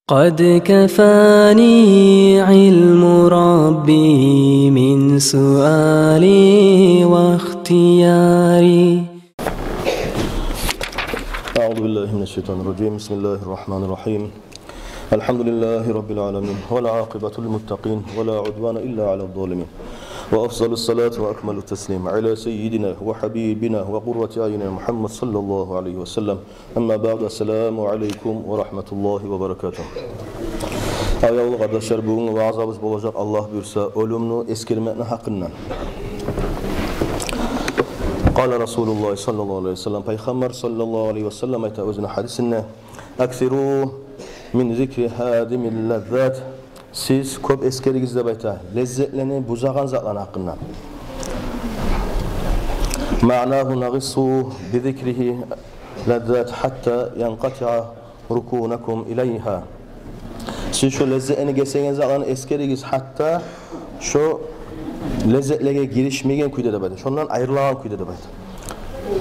قد كفاني علم ربي من سؤالي واختياري. أعوذ بالله من الشيطان الرجيم. بسم الله الرحمن الرحيم. الحمد لله رب العالمين والعاقبة للمتقين ولا عدوان إلا على الظالمين، وأفضل الصلاة وأكمل التسليم على سيدنا وحبيبنا وقرة أعيننا محمد صلى الله عليه وسلم. أما بعد، السلام عليكم ورحمة الله وبركاته. Ayağlı kardeşler, bugün vaazımız olacak Allah buyursa ölümünü eskirmekle hakkından. Kâle Resulullah sallallahu aleyhi ve sellem, Peygamber sallallahu aleyhi ve sellem ayta özüne hadisinde aksiru min zikri hadimil lezzat, siz köp eskerigizde bayta lezzetlerini buzağan zatlan hakkından. Ma'nahu nagissu bi zikrihi lezzat hatta yanqati'a rukunakum ileyha. Siz şu lezzetini geçseniz zatlan eskerigiz hatta şu lezzetlere girişmeyen kuyda bayta. Şundan ayrılan kuyda bayta.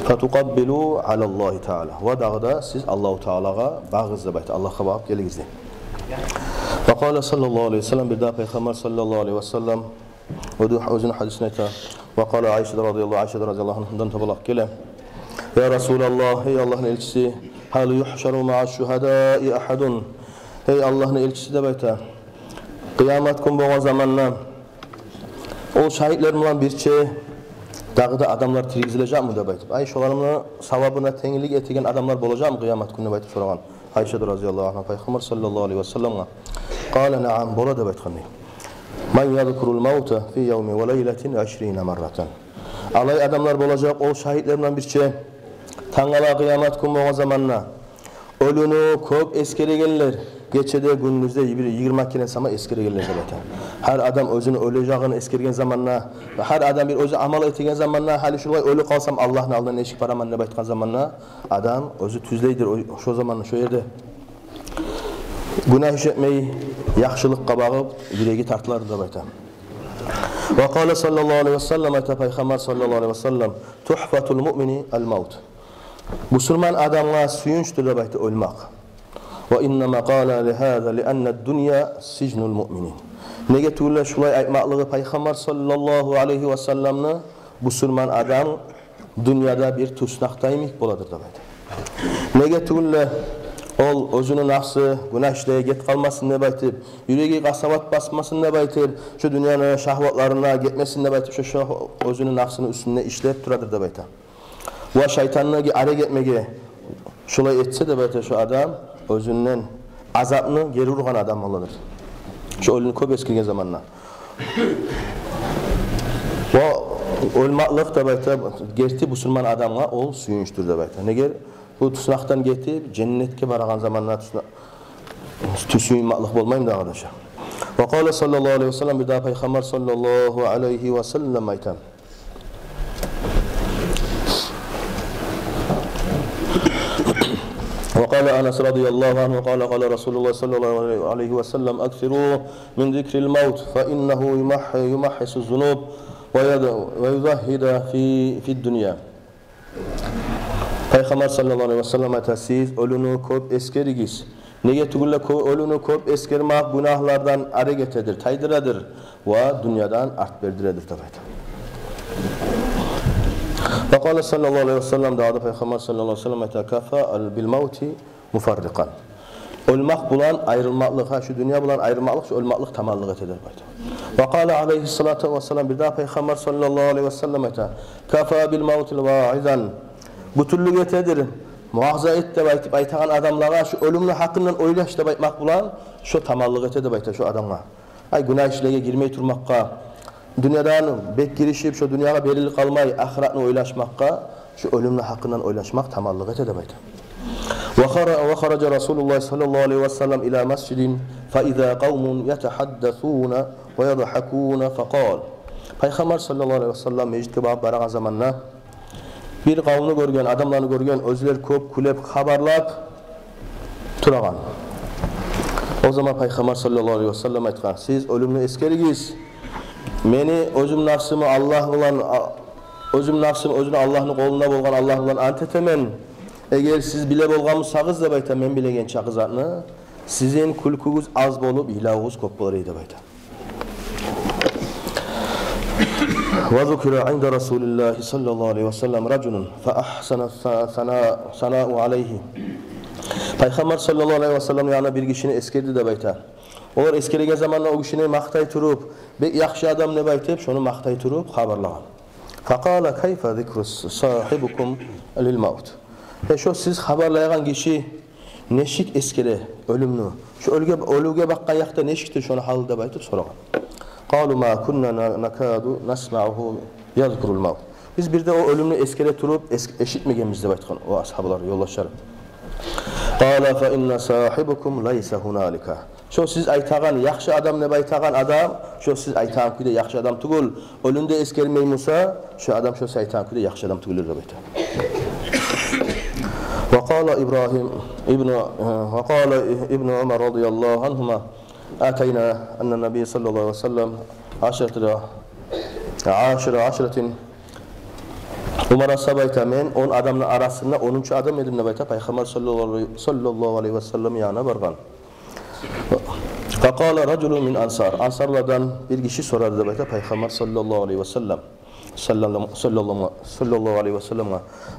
Fatukabbilu alallahi Teala. Ve dağda siz Allahu Teala'ga bağızda bayta. Allah'a bağıp geligizde. Ve kâle sallallahu aleyhi ve sellem, bir daha Peygamber sallallahu aleyhi ve sellem özünün hadisine ita. Ve kâle Ayşe radıyallahu anh'dan tabalak gele. Ya Resulallah, ey Allah'ın elçisi, hal yuhşaru ma'a şuhadai ahadun. Ey Allah'ın elçisi de bayta, kıyamet gün boğan zamanla o şahitlerim olan bir şey dağda adamlar tirgizilecek mi de bayta. Ay şolarımla savabına tengilik etigen adamlar olacak mı kıyamet günü bayta soragan. Ayşe radıyallahu anh'a Peygamber sallallahu aleyhi ve sellem'e kâle na'am, bola da baytkanni. Men yadkurul mevte fi yevmi ve leyletin 20 marraten. Alay adamlar olacak o şahitlerimden bir şey tangala kıyamet günü boğan zamanla ölünü köp eskere gelirler. Geçede gününüzde 20 kere sama eskere gelirler zaten. Her adam özünü öleceğini eskergen zamanla, her adam bir özü amal ettiğin zamanla, hali şuraya ölü kalsam Allah'ın aldığına eşik paraman ne baytkan zamanla, adam özü tüzleydir şu zamanla şu yerde. Günah işletmeyi, yaxşılıkka bağıp, yüreği tartılar da baytan. Ve kâle sallallahu aleyhi ve sellem, ayta Peygamber sallallahu aleyhi ve sellem, tuhfatul mu'mini el-mevt. Müslüman adamla suyunçtur da bayta ölmek. Ve innema kâle lihâze li'enned dünya sicnul mu'minin. Nege tuğla şulay aytmaklığı Peygamber sallallahu aleyhi ve sellem'le Müslüman adam dünyada bir tuşnaktaymış boladır da bayta. Nege tuğla ol özünün nafsı günah işleye get kalmasın ne baytır, yüreği kasavat basmasın ne baytır, şu dünyanın şahvatlarına gitmesin ne baytır, şu özünün nafsının üstünde işleyip duradır da baytır. Ve şeytanlığı araya gitmeye şulay etse de baytır şu adam özünden azapını geri vurgan adam oladır. Şu ölünü köp eskirgen zamanla. Ve ölmaklık da baytır, gerti Müslüman adamla ol suyunçtur da baytır. Ne ger? Bu tüsnaktan getip cennetke baragan zamanla tüsüyünmaklık olmayayım da arkadaşlar. Ve kâle sallallahu aleyhi ve sellem, bir daha Peygamber sallallahu aleyhi ve sellem aytan. Ve kâle Anas radıyallahu anh ve kâle Resulullah sallallahu aleyhi ve sellem aksirû min zikril mevt fe innehu yumahhisu zunub ve yuzahhida fi dünya. Peygamber sallallahu aleyhi ve sellem ayta, siz ölünü köp eskerigiz. Nege tugula ölünü köp eskermek günahlardan aregetedir, taydıradır ve dünyadan art berdiredir tabayta. Ve kâle sallallahu aleyhi ve sellem dağda Peygamber sallallahu aleyhi ve sellem ayta, kafa'al bil mevti mufarrikan. Ölmek bulan ayrılmaklık, şu dünya bulan ayrılmaklık, şu ölmaklık tamallık etedir bayta. Ve kâle aleyhissalatu vesselam, bir daha Peygamber sallallahu aleyhi ve sellem ayta, kafa bil mevtil va'izan. Bu türlü yetedir. Muhafaza et de baytip aytağan adamlara şu ölümlü hakkından oylaş da baytmak bulan şu tamallık ete de bayta şu adamla. Ay günah işlere girmeyi turmakka, dünyadan bek girişip şu dünyaya belirli kalmayı ahiretine oylaşmakka, şu ölümlü hakkından oylaşmak tamallık ete de bayta. Ve kharaca Resulullah sallallahu aleyhi ve sellem ila mescidin fe izâ kavmun yetehaddesûne ve yadhakûne fekal. Peygamber sallallahu aleyhi ve sellem mecid bağıp baragan zamanla bir kavmini görgen, adamlarını görgen, özler köp kulep haberlap turagan. O zaman Peygamber sallallahu aleyhi ve sellem aytgan, siz ölümlü eskerigiz. Meni özüm nafsımı Allah olan, özüm nafsımı özünü Allah'ın kolunda bolgan Allah olan ant etemen. Eğer siz bile bolgamı sağız da bayta men bilegen çakızatını, sizin kulkunuz az bolup ilahınız köp bolar edi bayta. Ve zikra inda Rasulullah sallallahu aleyhi ve sellem racunun fa ahsana sana'u aleyhi. Peygamber sallallahu aleyhi ve sellem yana bir kişini eskerdi de bayta. Olar eskerige zamanla o kişini maqtay turup, bek yaxshi adam ne baytib, şonu maqtay turup xabarlagan. Faqala kayfa zikru sahibukum lil maut. Şu siz xabarlayan kişi neşik eskere ölümlü. Şu ölüge bakkan yakta neşiktir şonu halda baytib soragan. Qalu ma kunna nakadu nasma'uhu yazkurul maut. Biz bir de o ölümlü eskere turup eşitmegemizde baytgan o ashablar yollaşar. Qala fa inna sahibukum laysa hunalika. Şu siz aytağan yaxşı adam ne baytağan adam, şu siz aytağan kuyda yaxşı adam tugul. Ölünde eskermey Musa, şu adam şu aytağan kuyda yaxşı adam tugulur da baytağan. Ve qala İbrahim İbn Ömer radıyallahu anhuma atayna enne Nebi sallallahu aleyhi ve sellem aşiretin Umara sabayta men 10 adamın arasında 10. adam edim ne bayta Peygamber sallallahu aleyhi ve sellem yana bargan. Faqala raculun min ansar. Ansarlardan bir kişi sorardı da bayta Peygamber sallallahu aleyhi ve sellem. Sallallahu aleyhi ve sellem.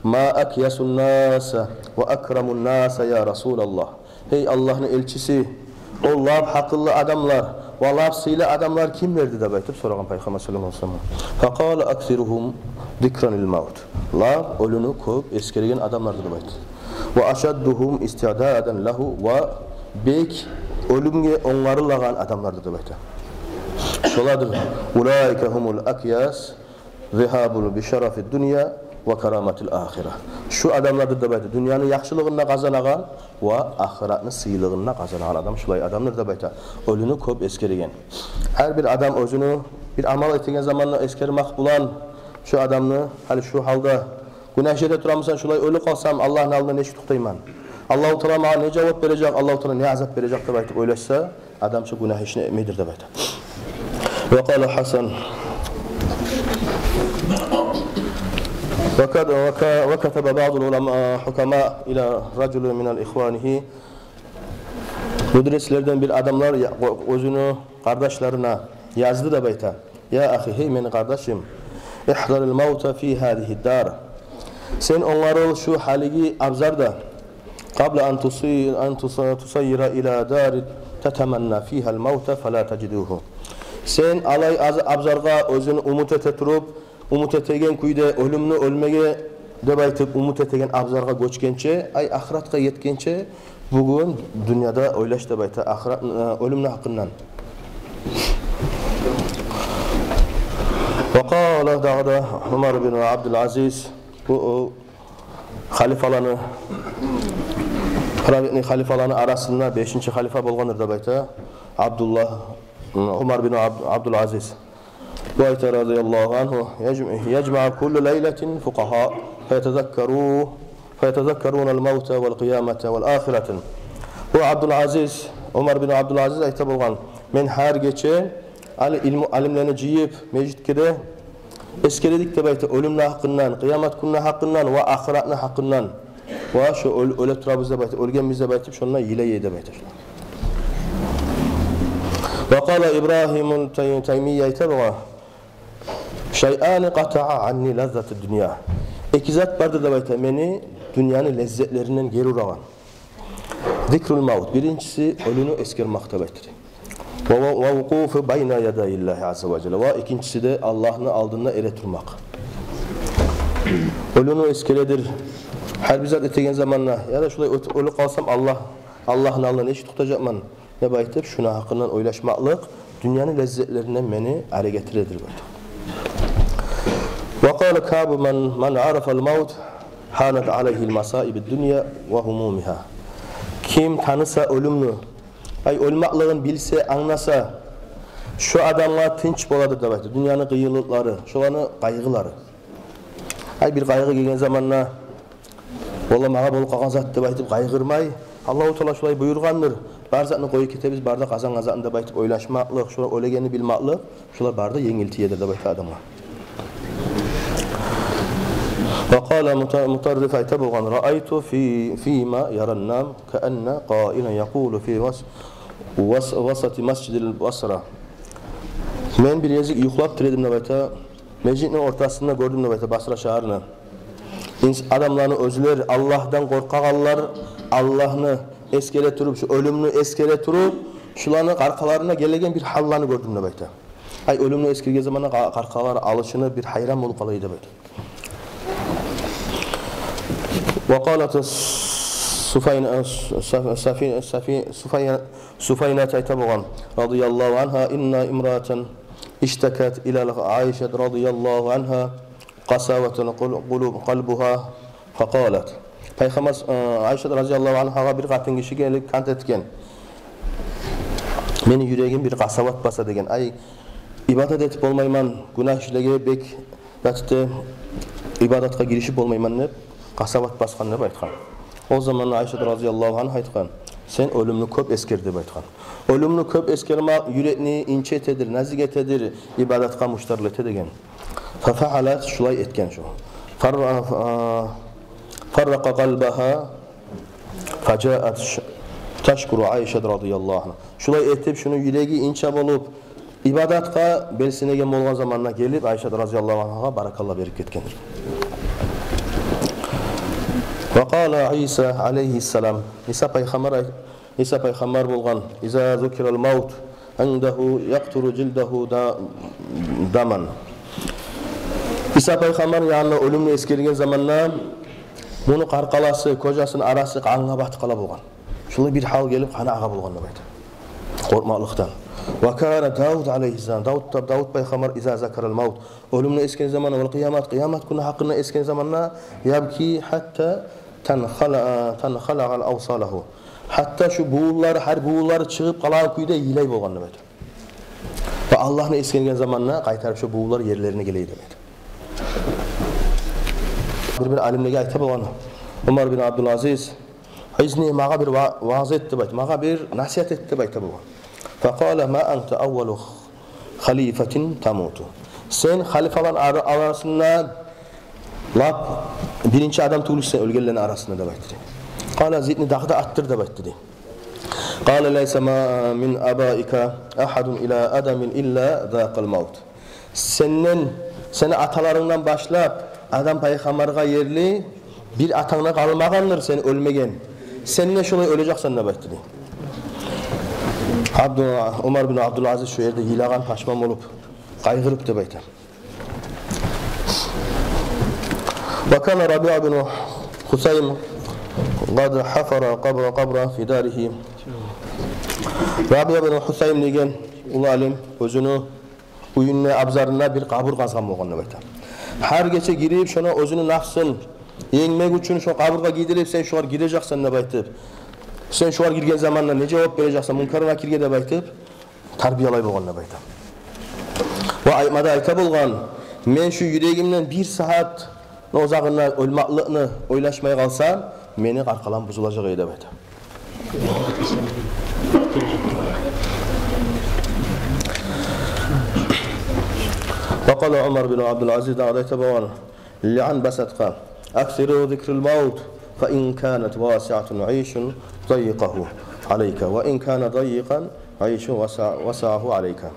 Ma akyasun nas ve akramun nas ya Resulallah. Hey Allah'ın elçisi, Allah haklı adamlar, vallahi sile adamlar kimlerdi de bayta soragan Peygamber sallallahu aleyhi ve sellem. Faqala aksiruhum zikranil maut. La ölünü köp eskerigen adamlardı da bayta. Ve aşadduhum istidadan lahu ve bek ölümge onlarılagan adamlardı da bayta. Şoladır. Ulaika humul akyas zihabul bi şerefid dunya ve karamatil ahire. Şu adamlardı da bayta. Dünyanın yaxşılığına kazanagan ve ahiretini sığılığına kazanagan adam şulay adamlar da bayta. Ölünü köp eskerigen. Her bir adam özünü bir amal ettiğin zamanla eskermek bulan şu adamını hali şu halda günah işede turamısan şulay ölü kalsam Allah'ın alnına neşik tuktayman. Allah-u Teala bana ne cevap verecek, Allah-u Teala ne azap verecek de baytıp öyleyse adam şu günah işine emedir de baytıp. Ve kâle Hasan ve ketebe ba'dul ulema hukama ila raculu minel ihvanihi. Müdreslerden bir adamlar özünü kardeşlerine yazdı da bayta. Ya ahi hey meni kardeşim ihdaril mauta fi hadihi dar. Sen onları şu haligi abzarda قبل أن تصير إلى دار تتمنى فيها الموت فلا تجدوه. Sen alay abzarga özünü umut eteturup, umut etegen kuyda ölümünü ölmege de baytıp umut etegen abzarga göçkençe, ay ahiratga yetkençe bugün dünyada oylaş da bayta ahirat ölümün hakkından. Ve qala da'da Umar bin Abdülaziz bu halifalarını halifaların arasında 5. halifa bolgandır da bayta Umar bin Abdülaziz. Bu ayta radıyallahu anhu yecma'a kullu leyletin fuqaha feyetezekkerun el-mevte vel-kıyamete vel-ahiretin. Bu Abdülaziz, Umar bin Abdülaziz ayta bolgan. Men her geçe alimlerini ciyip meclitkede eskeredik de bayta ölümle hakkından, kıyamet gününe hakkından ve ahiretine hakkından. Ve şu öyle turabızda baytib, ölgenimizde baytib, şununla yile yeyde baytib. Ve kâle İbrahim'un Teymiyye itabağa şey'âni qata'a anni lezzeti dünya. İki zat bardır da baytib, meni dünyanın lezzetlerinden geri uğragan. Zikrul maut. Birincisi ölünü eskermakta baytib. Ve vukufu bayna yadayillahi azze ve celle. Ve ikincisi de Allah'ın aldığında ere turmak. Ölünü eskeredir. Her bir zat ettiğin zamanla ya da şurada ölü kalsam Allah'ın alnına eşit tutacakman ne baytib şuna hakkından oylaşmaklık dünyanın lezzetlerinden beni are getiredir baytib. Ve kâle Kâbu men arafa'l maut hanet aleyhil masaibid dünya ve humumiha. Kim tanısa ölümlü, ay ölmaklığın bilse, anlasa şu adamlar tinç boladır da baytib. Dünyanın kıyılıkları, şuanı kaygıları. Ay bir kaygı gelgen zamanla Valla mağa bolup kalgan zat dep aytıp kaygırmay. Allah-u Teala şulay buyurgandır. Bar zatını koyup ketebiz, barda kazan azatını dep aytıp oylaşmaklık, şular ölegeni bilmaklık, şular barda yengilti yedir dep aytı adamlar. فقال مطرف aytaboğan ra'aytu fima yarannam ka'anna qa'ilan yaqulu fi vasati masjidil Basra. Men bir yezik yuxlab tiredim nabata. Mecidin ortasında gördüm nabata Basra şaharını. Adamlarını özler Allah'dan korkağanlar Allah'ını eskere turup şu ölümünü eskere turup şularını arkalarına gelegen bir hallarını gördüm nabata. Ay ölümünü eskirge zamana arkalar alışını bir hayran olup kalaydı nabata. وقالت سفينة aytaboğan radıyallahu anha inna imra'atan iştakat ila Aişe radıyallahu anha qasawatan qalbuha faqalat Peygamber Aişe radıyallahu anhaga bir qатын kişi gelip kant etken meni yüreğim bir qasavat basa degen ay ibadet etip olmayman günah işlege bek batı ibadatga girişip olmayman deb qasavat basqan deb aytgan. O zaman Ayşe radıyallahu anha aytgan. Sen ölümni köp esker deb aytgan. Ölümni köp eskermek yürekni ince etedir, nazik etedir, ibadatga muştarlet degen. Fafa'alat şulay etken şu. Farraqa qalbaha faja'at tashkuru Ayşe radıyallahu anha. Şulay etip şunu yüreği ince bolup ibadatga belsinegen bolgan zamanına gelip Ayşe radıyallahu anhaga barakallah berip ketkendir. وقال عيسى عليه السلام İsa peygamber bolgan iza zukiral maut indahu yaqturu jildahu daman İsa peygamber yanına ölümni eskergen zamanna bunu qarqalası kocasının arası qanğa batqala bolgan. Şulay bir hal gelip qana ağa bolgan deb aytdı. Qormaqlıqdan. Wa kana Davud aleyhisselam Davud peygamber iza zakaral maut ölümni esken zamanna vel kıyamet günü hakkında esken zamanna yabki hatta tanxala'al awsalahu. Hatta şu buğullar her buğulları çıkıp qalan kuyda yilay bolgan deb aytdı. Ve Allah'ını eskengen zamanna qaytarıp şu buğullar yerlerine geleydi deb aytdı. Bir alimlege aytaboğan Umar bin Abdülaziz izni mağa bir vaaz et deb aytdı. Mağa bir nasihat et deb aytaboğan. Faqala ma anta awwalu khalifatin tamutu. Sen halifalar arasında lap birinci adam tuguluşsan ölgenlerin arasında deb aytdı. Qala zidni dağda attır deb aytdı. Qala laysa ma min abaika ahadun ila adamin illa zaqal maut. Seni atalarından başlap adam peygamberga yerli bir atağına kalmagandır sen ölmegen. Sen ne şolay öleceksen deb aytdı. Umar bin Abdülaziz şu yerde yilagan paşman olup qaygırıp deb aytdı. وكان ربيع بن خثيم قد حفر قبر في داره. Rabia bin Husayn degen ulu alim özünü uyunna abzarına bir qabır qazgan bolgan deb aytdı. Her gece girip şona özünü nafsın yengmek üçün şu qabırga gidirip sen şuar gireceksen deb aytdı. Sen şuar girgen zamanda ne cevap vereceksen munkar nakirge deb aytdı. Tarbiyalay bolgan deb aytdı. Ve aytmada ayta bolgan men şu yüreğimden bir saat o zağına ölmaqlığını oylaşmaya kalsam meni arkalan buzulacak deb aytdı. وقال عمر بن عبد العزيز aytaboğan li'an basatqa aksiru zikril maut fa in kanat wasi'atun 'ayshun dayiqahu alayka wa in kana dayiqan 'ayshun wasa'ahu alayka.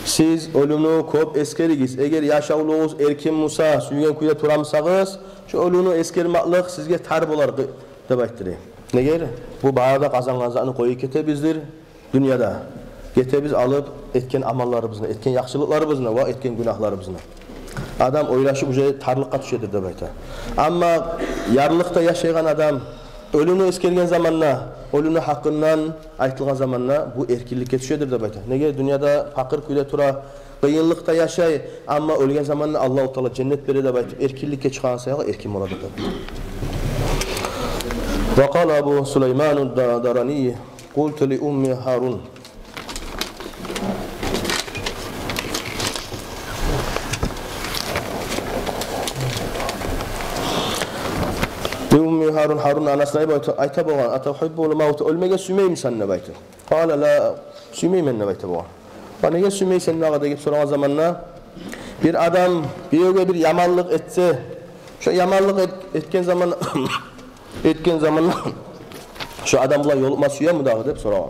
Siz ölümü köp eskerigiz. Eğer yaşauluğuz erkin Musa suygen kuyda turamsağız şu ölümü eskermaqlıq sizge tar bolar deb aytdı. Neger? Bu bağda qazanğanzany koyup ketebizdir dünyada. Getebiz alıp etken amallarımızını, etken yaxşılıklarımızını ve etken günahlarımızını. Adam oylaşıp uje tarlıqqa düşedir deb aytdı. Amma yarlıqta yaşayan adam ölümü eskergen zamanna, ölümü hakkından aytılgan zamanna bu erkinlikке düşedir deb aytdı. Nege dünyada fakir kuyda tura, qıyınlıqta yaşay, amma ölgen zamanna Allahu Teala cennet berer deb aytdı. Erkinlikке çıkan sayağı erkin boladı deb. Ve qala Abu Süleyman ad-Darani qultu li ummi Harun Harun anasına aytaboğan atahibbu'l maut ölmege süymeymisan deb aytdı. Qala la süymeymen deb aytaboğan. Va nege süymeysen naga deb soragan zamanna bir adam birovga bir yamanlık etse Şu yamanlık etken zaman etken zaman şu adam bulan yoluma suya mı dağı dep soragan.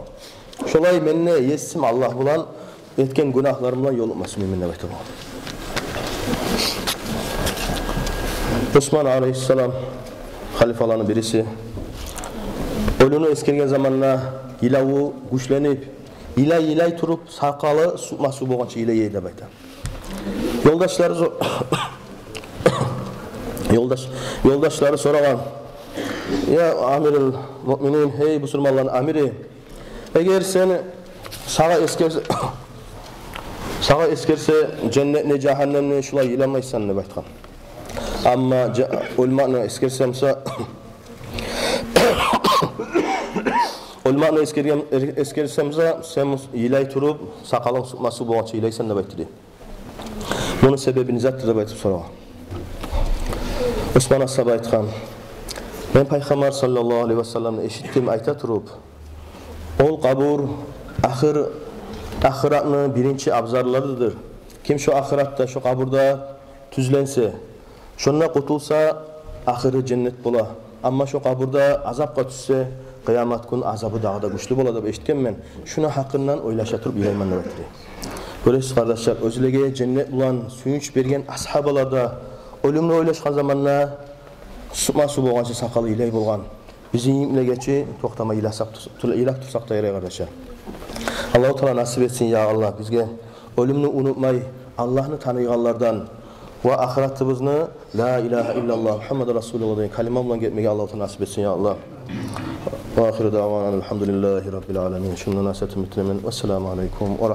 Şolay menne yesim Allah bulan etken günahlarımdan yolukmasın müminle bayta. Osman aleyhisselam halifalarının birisi ölünü eskergen zamanla ilavu güçlenip ilay turup sakalı su boğança ilay yedi bayta. Yoldaşları soragan. Ya amirul müminin, hey Müslümanların amiri, eğer sen sağa eskerse cennet ne cehennem ne şulay ilamaysan ne baytkan. Ama ulma'nı eskersemse ulma'nı eskersemse sen ilay turup sakalın sıkması boğança ilaysan ne baytdi. Bunun sebebini zaten baytıp soragan. Osman Asab aytkan. Ben Peygamber sallallahu aleyhi ve sellem'ni eşittim ayta turup. Ol kabur ahiratın birinci abzarlarıdır. Kim şu ahiratta, şu kaburda tüzlense, şununla kutulsa ahiri cennet bola. Ama şu kaburda azapka düşse kıyamet gün azabı daha da güçlü bola da eşitken men. Şuna hakkından oylaşa turup ilayman nöbetli. Göresiz kardeşler, özülege cennet bulan, suyunç bergen ashabalarda ölümle oylaşkan zamanla su boğanca sakalı ilay bolgan. Bizi imle geçi toktama ilak tutsak da yere kardeşler. Allah-u Teala nasip etsin ya Allah bizge ölümünü unutmay, Allah'ını tanıyanlardan ve ahiretimizni la ilahe illallah Muhammed Resulullah deyin kalima bilan gitmege Allah-u Teala nasip etsin ya Allah. Ve ahiru davana elhamdülillahi rabbil alamin. Şundan nasihatim bitiremen. Vesselamu aleyküm ve